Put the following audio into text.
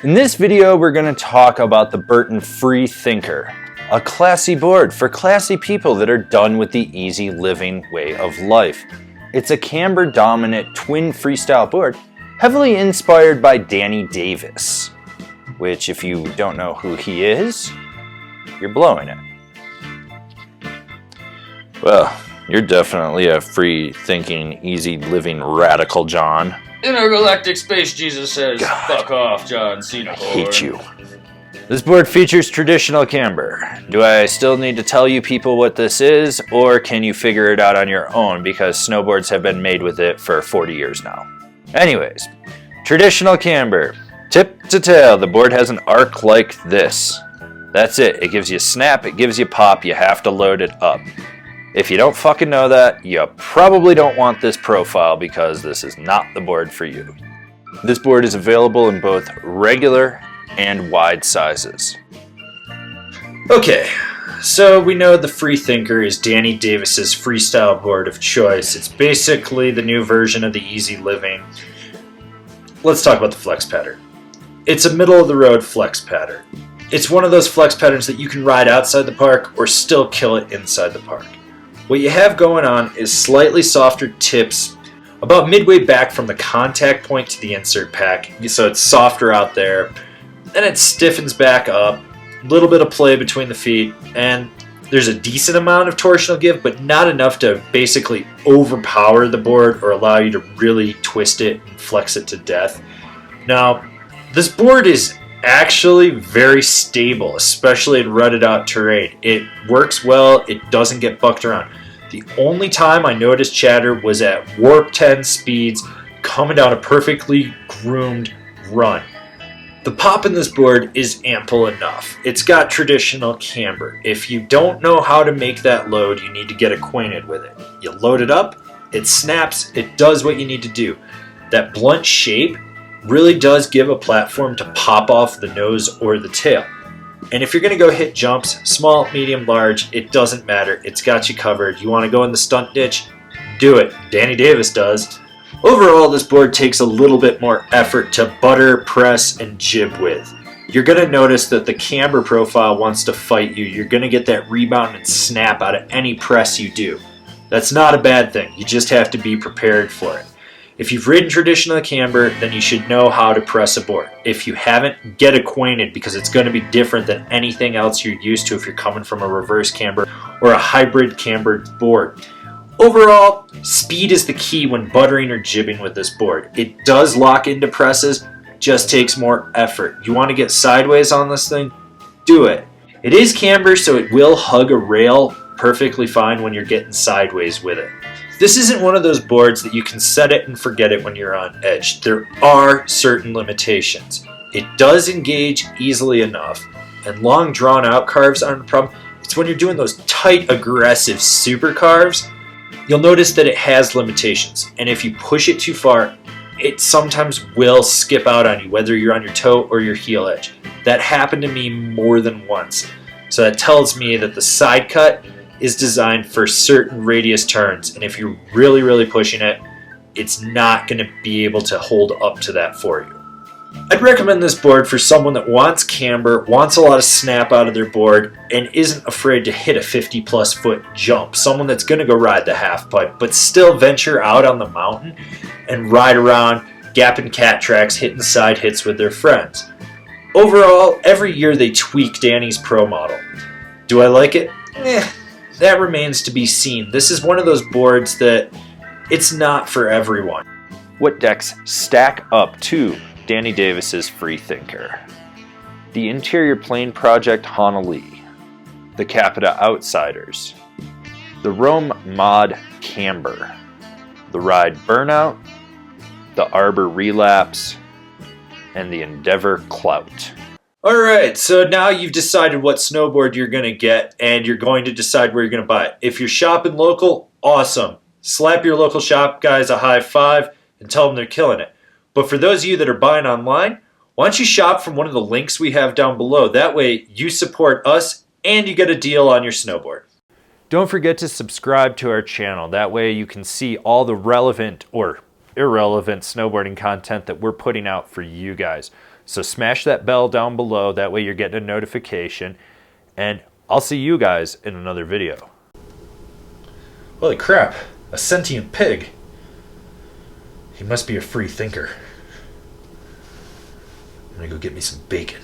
In this video, we're going to talk about the Burton Free Thinker, a classy board for classy people that are done with the easy living way of life. It's a camber-dominant twin freestyle board, heavily inspired by Danny Davis, which if you don't know who he is, you're blowing it. Well, you're definitely a free-thinking, easy-living radical, John. Intergalactic Space Jesus says, God. Fuck off, John Cena. I hate you. This board features traditional camber. Do I still need to tell you people what this is, or can you figure it out on your own because snowboards have been made with it for 40 years now? Anyways, traditional camber. Tip to tail, the board has an arc like this. That's it. It gives you snap, it gives you pop, you have to load it up. If you don't fucking know that, you probably don't want this profile because this is not the board for you. This board is available in both regular and wide sizes. Okay, so we know the Free Thinker is Danny Davis's freestyle board of choice. It's basically the new version of the Easy Living. Let's talk about the flex pattern. It's a middle-of-the-road flex pattern. It's one of those flex patterns that you can ride outside the park or still kill it inside the park. What you have going on is slightly softer tips about midway back from the contact point to the insert pack, so it's softer out there. Then it stiffens back up, a little bit of play between the feet, and there's a decent amount of torsional give, but not enough to basically overpower the board or allow you to really twist it and flex it to death. Now, this board is actually very stable, especially in rutted out terrain. It works well, it doesn't get bucked around. The only time I noticed chatter was at warp 10 speeds coming down a perfectly groomed run. The pop in this board is ample enough. It's got traditional camber. If you don't know how to make that load, you need to get acquainted with it. You load it up, it snaps, it does what you need to do. That blunt shape really does give a platform to pop off the nose or the tail. And if you're going to go hit jumps, small, medium, large, it doesn't matter. It's got you covered. You want to go in the stunt ditch? Do it. Danny Davis does. Overall, this board takes a little bit more effort to butter, press, and jib with. You're going to notice that the camber profile wants to fight you. You're going to get that rebound and snap out of any press you do. That's not a bad thing. You just have to be prepared for it. If you've ridden traditional camber, then you should know how to press a board. If you haven't, get acquainted because it's going to be different than anything else you're used to if you're coming from a reverse camber or a hybrid cambered board. Overall, speed is the key when buttering or jibbing with this board. It does lock into presses, just takes more effort. You want to get sideways on this thing? Do it. It is camber, so it will hug a rail perfectly fine when you're getting sideways with it. This isn't one of those boards that you can set it and forget it when you're on edge. There are certain limitations. It does engage easily enough, and long drawn out carves aren't a problem. It's when you're doing those tight, aggressive super carves, you'll notice that it has limitations. And if you push it too far, it sometimes will skip out on you, whether you're on your toe or your heel edge. That happened to me more than once. So that tells me that the side cut is designed for certain radius turns, and if you're really pushing it, it's not going to be able to hold up to that for you. I'd recommend this board for someone that wants camber, wants a lot of snap out of their board, and isn't afraid to hit a 50+ foot jump. Someone that's going to go ride the half pipe, but still venture out on the mountain and ride around, gapping cat tracks, hitting side hits with their friends. Overall, every year they tweak Danny's Pro model. Do I like it? That remains to be seen. This is one of those boards that it's not for everyone. What decks stack up to Danny Davis's Free Thinker? The Interior Plane Project Honolulu, the Capita Outsiders, the Rome Mod Camber, the Ride Burnout, the Arbor Relapse, and the Endeavor Clout. Alright, so now you've decided what snowboard you're going to get, and you're going to decide where you're going to buy it. If you're shopping local, awesome. Slap your local shop guys a high five and tell them they're killing it. But for those of you that are buying online, why don't you shop from one of the links we have down below? That way you support us and you get a deal on your snowboard. Don't forget to subscribe to our channel. That way you can see all the relevant or irrelevant snowboarding content that we're putting out for you guys. So smash that bell down below. That way you're getting a notification. And I'll see you guys in another video. Holy crap, a sentient pig. He must be a free thinker. I'm gonna go get me some bacon.